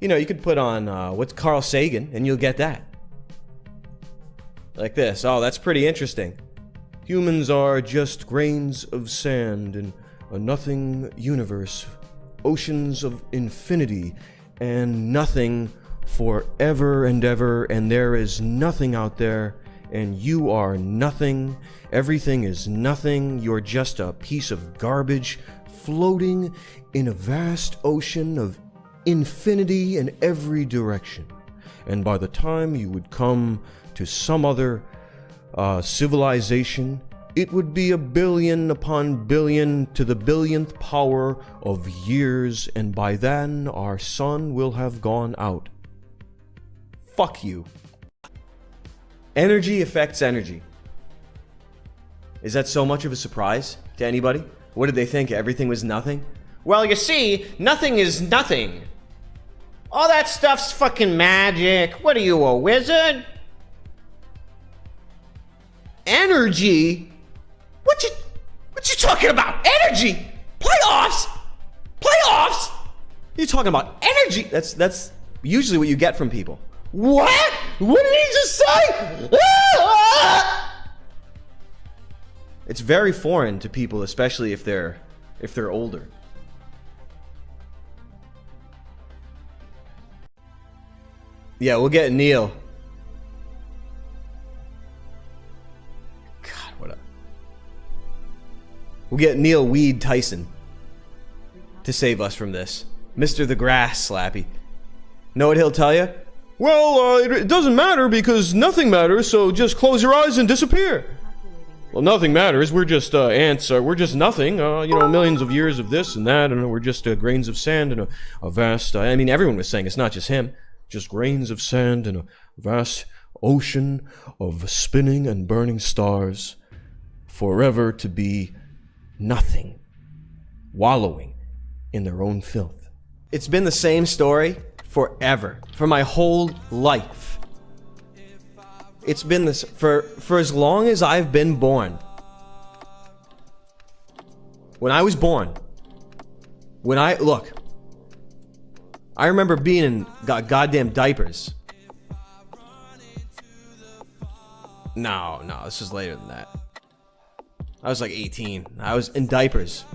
You know, you could put on, what's Carl Sagan, and you'll get that. Like this. Oh, that's pretty interesting. Humans are just grains of sand in a nothing universe. Oceans of infinity and nothing forever and ever, and there is nothing out there, and you are nothing. Everything is nothing. You're just a piece of garbage floating in a vast ocean of infinity in every direction. And by the time you would come to some other civilization, it would be a billion upon billion to the billionth power of years, and by then our sun will have gone out. Fuck you. Energy affects energy. Is that so much of a surprise to anybody? What did they think? Everything was nothing? Well, you see, nothing is nothing. All that stuff's fucking magic. What are you, a wizard? Energy? What you talking about? Energy? Playoffs? Playoffs? You're talking about energy? That's usually what you get from people. What? What did he just say? It's very foreign to people, especially if they're older. Yeah, we'll get Neil. God, what up? We'll get Neil Weed Tyson to save us from this. Mr. the Grass Slappy. Know what he'll tell you? Well, it doesn't matter because nothing matters, so just close your eyes and disappear. Well, nothing matters. We're just ants. We're just nothing. You know, millions of years of this and that, and we're just grains of sand in a vast... I mean, everyone was saying it's not just him. Just grains of sand in a vast ocean of spinning and burning stars, forever to be nothing, wallowing in their own filth. It's been the same story forever, for my whole life. It's been this for as long as I've been born. When I was born, I remember being in goddamn diapers. No, this was later than that. I was like 18. I was in diapers.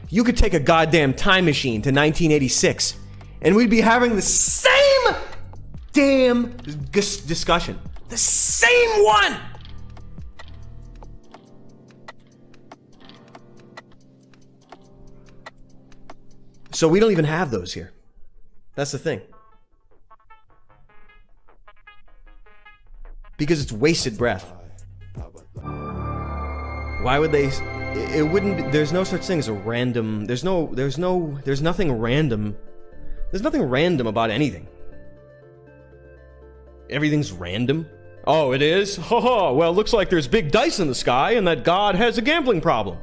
You could take a goddamn time machine to 1986, and we'd be having the same damn discussion. The same one! So we don't even have those here. That's the thing. Because it's wasted breath. Why would they... It wouldn't be, there's no such thing as a random... There's nothing random. There's nothing random about anything. Everything's random. Oh, it is? Haha, well, looks like there's big dice in the sky and that God has a gambling problem.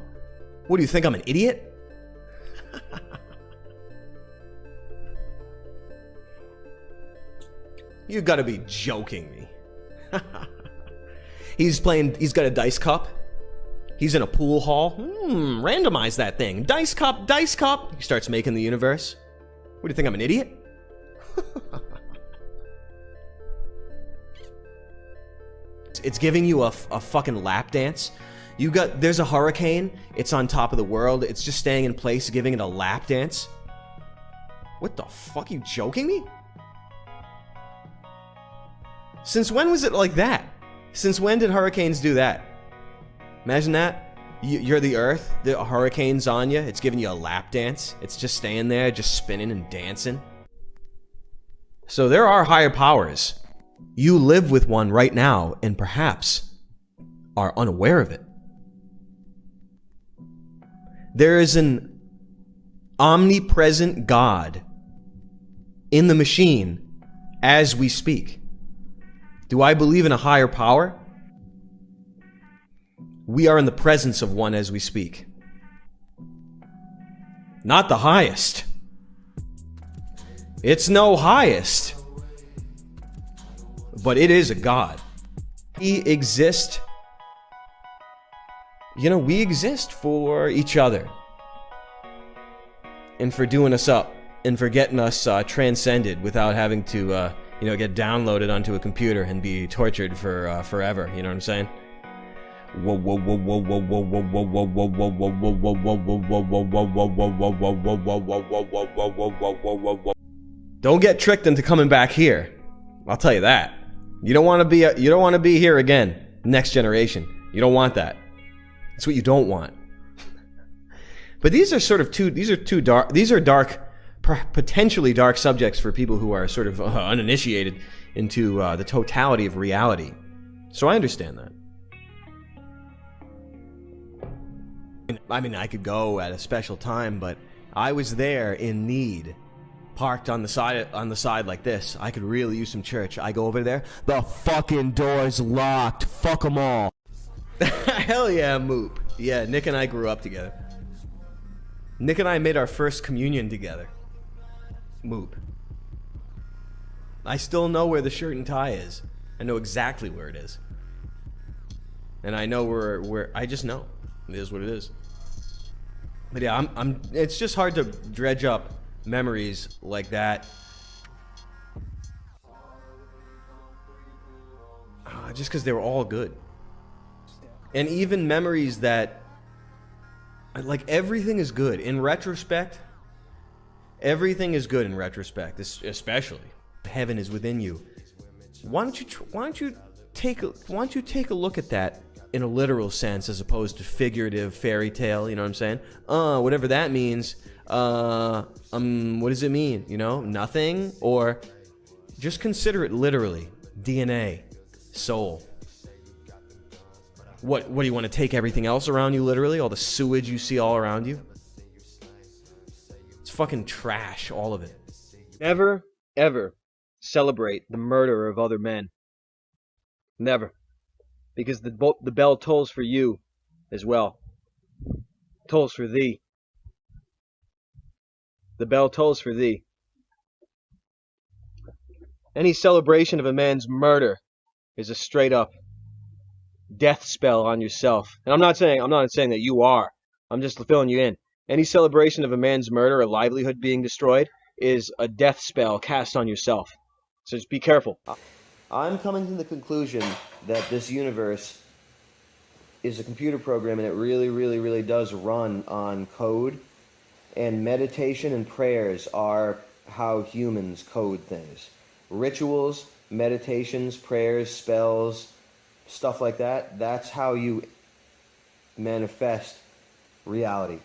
What do you think, I'm an idiot? You gotta be joking me. He's got a dice cup. He's in a pool hall. Randomize that thing. Dice cup, dice cup. He starts making the universe. What do you think, I'm an idiot? It's giving you a fucking lap dance. There's a hurricane. It's on top of the world. It's just staying in place, giving it a lap dance. What the fuck? You joking me? Since when was it like that? Since when did hurricanes do that? Imagine that. You're the earth, the hurricane's on you, it's giving you a lap dance. It's just staying there, just spinning and dancing. So there are higher powers. You live with one right now and perhaps are unaware of it. There is an omnipresent God in the machine as we speak. Do I believe in a higher power? We are in the presence of one as we speak. Not the highest. It's no highest. But it is a God. We exist. You know, we exist for each other. And for doing us up and for getting us transcended without having to, get downloaded onto a computer and be tortured for forever. You know what I'm saying? Don't get tricked into coming back here. I'll tell you that. You don't want to be here again. Next generation. You don't want that. That's what you don't want. But these are dark, potentially dark subjects for people who are sort of uninitiated into the totality of reality. So I understand that. I mean, I could go at a special time, but I was there in need, parked on the side like this. I could really use some church. I go over there. The fucking door's locked. Fuck them all. Hell yeah, Moop. Yeah, Nick and I grew up together. Nick and I made our first communion together. Moop. I still know where the shirt and tie is. I know exactly where it is. And I know where I just know. It is what it is. But yeah, it's just hard to dredge up memories like that. Just because they were all good. And even memories that, like, everything is good. In retrospect, everything is good in retrospect, especially. Heaven is within you. Why don't you take a look at that in a literal sense as opposed to figurative fairy tale, you know what I'm saying? Whatever that means, what does it mean? You know, nothing? Or just consider it literally. DNA, soul. What do you want to take everything else around you literally? All the sewage you see all around you? It's fucking trash, all of it. Never, ever celebrate the murder of other men. Never. Because the bell tolls for you as well. Tolls for thee. The bell tolls for thee. Any celebration of a man's murder is a straight up death spell on yourself. And I'm not saying that you are. I'm just filling you in. Any celebration of a man's murder or livelihood being destroyed is a death spell cast on yourself. So just be careful. I'm coming to the conclusion that this universe is a computer program, and it really, really, really does run on code. And meditation and prayers are how humans code things. Rituals, meditations, prayers, spells, stuff like that, that's how you manifest reality.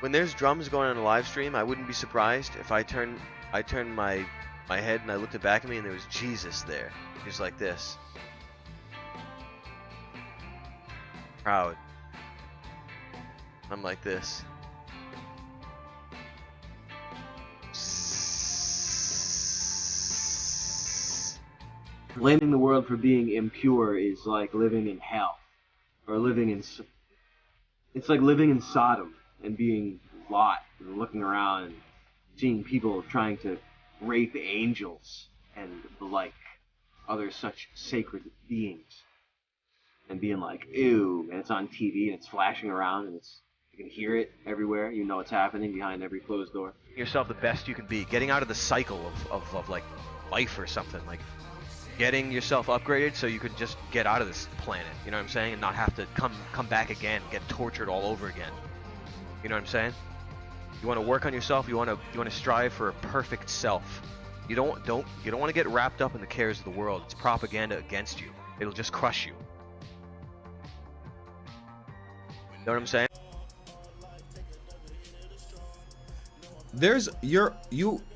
When there's drums going on a live stream, I wouldn't be surprised if I turned my head and I looked back at me and there was Jesus there. He was like this. Proud. I'm like this. Blaming the world for being impure is like living in hell. Or it's like living in Sodom and being Lot and looking around and seeing people trying to rape angels and the like, other such sacred beings, and being like, ew, and it's on TV and it's flashing around and you can hear it everywhere. You know what's happening behind every closed door. Yourself the best you can be, getting out of the cycle of like life or something, like getting yourself upgraded so you can just get out of this planet, you know what I'm saying, and not have to come back again, get tortured all over again. You know what I'm saying? You want to work on yourself. You want to strive for a perfect self. You don't want to get wrapped up in the cares of the world. It's propaganda against you. It'll just crush you. You know what I'm saying?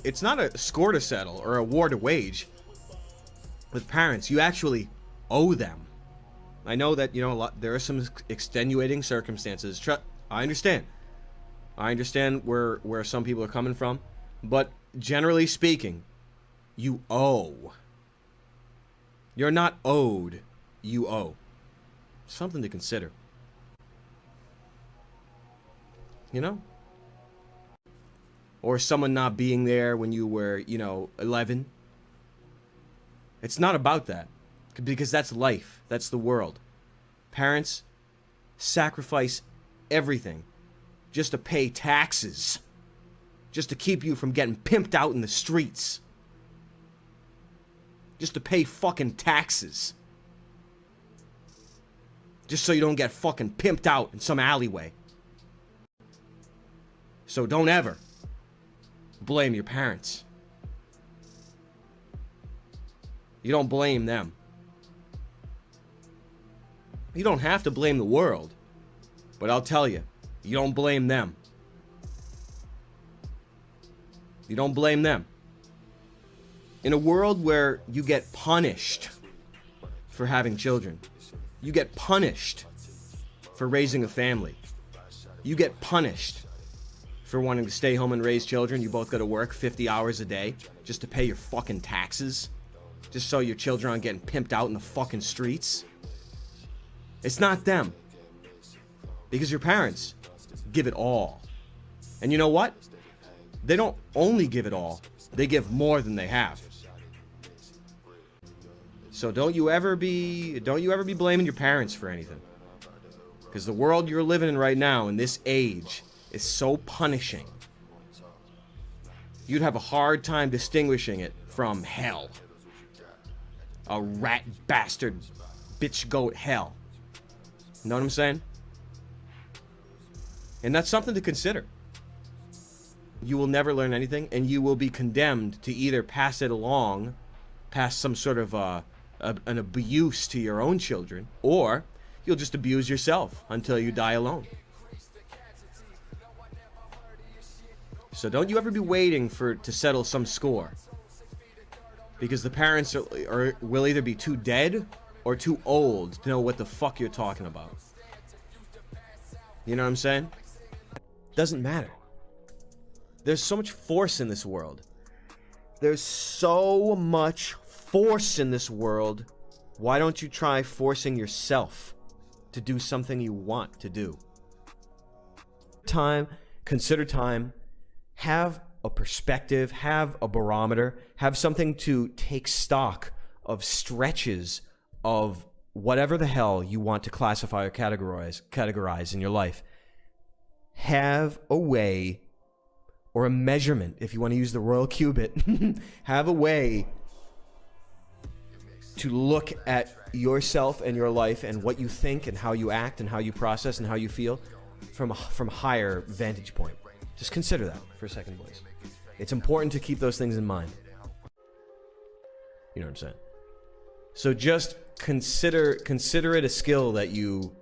It's not a score to settle or a war to wage with parents. You actually owe them. I know that, there are some extenuating circumstances. I understand. I understand where some people are coming from, but generally speaking, you owe. You're not owed, you owe. Something to consider. You know? Or someone not being there when you were, 11. It's not about that, because that's life. That's the world. Parents sacrifice everything just to pay taxes. just to keep you from getting pimped out in the streets. Just to pay fucking taxes. Just so you don't get fucking pimped out in some alleyway. So don't ever blame your parents. You don't blame them. You don't have to blame the world. But I'll tell you, you don't blame them. You don't blame them. In a world where you get punished for having children, you get punished for raising a family, you get punished for wanting to stay home and raise children, you both go to work 50 hours a day just to pay your fucking taxes, just so your children aren't getting pimped out in the fucking streets. It's not them. Because your parents give it all. And you know what? They don't only give it all, they give more than they have. So don't you ever be blaming your parents for anything. Because the world you're living in right now, in this age, is so punishing. You'd have a hard time distinguishing it from hell. A rat bastard bitch goat hell. You know what I'm saying? And that's something to consider. You will never learn anything, and you will be condemned to either pass it along, pass some sort of an abuse to your own children, or you'll just abuse yourself until you die alone. So don't you ever be waiting to settle some score. Because the parents will either be too dead or too old to know what the fuck you're talking about. You know what I'm saying? Doesn't matter. There's so much force in this world. There's so much force in this world. Why don't you try forcing yourself to do something you want to do? Consider time. Have a perspective. Have a barometer. Have something to take stock of stretches of whatever the hell you want to classify or categorize in your life. Have a way, or a measurement, if you want to use the royal cubit, have a way to look at yourself and your life and what you think and how you act and how you process and how you feel from a higher vantage point. Just consider that for a second, boys. It's important to keep those things in mind. You know what I'm saying? So just consider it a skill that you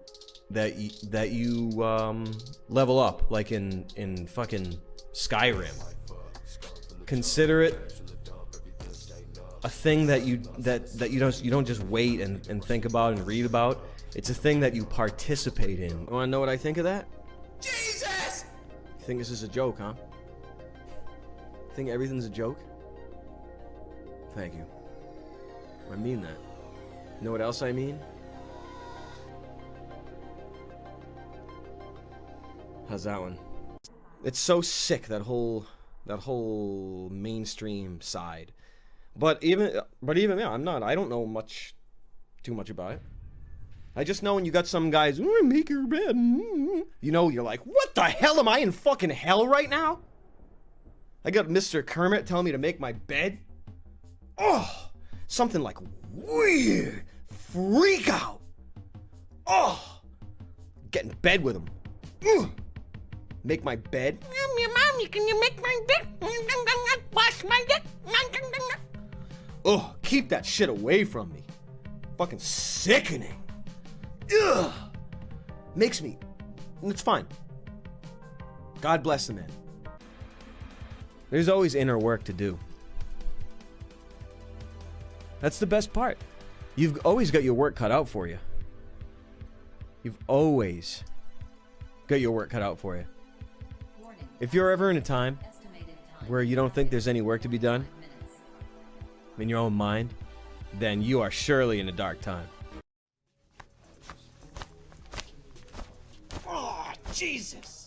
level up, like in fucking Skyrim. Consider it a thing that you don't just wait and think about and read about. It's a thing that you participate in. You wanna know what I think of that? Jesus! You think this is a joke, huh? Think everything's a joke? Thank you. I mean that. You know what else I mean? How's that one? It's so sick, that whole mainstream side. But even yeah, I don't know too much about it. I just know when you got some guys, make your bed. You know, you're like, what the hell, am I in fucking hell right now? I got Mr. Kermit telling me to make my bed. Oh, something like weird freak out. Oh, get in bed with him. Make my bed. Mommy, can you make my bed? Wash my bed. Oh, keep that shit away from me. Fucking sickening. Ugh. Makes me. It's fine. God bless the man. There's always inner work to do. That's the best part. You've always got your work cut out for you. You've always got your work cut out for you. If you're ever in a time where you don't think there's any work to be done in your own mind, then you are surely in a dark time. Oh, Jesus!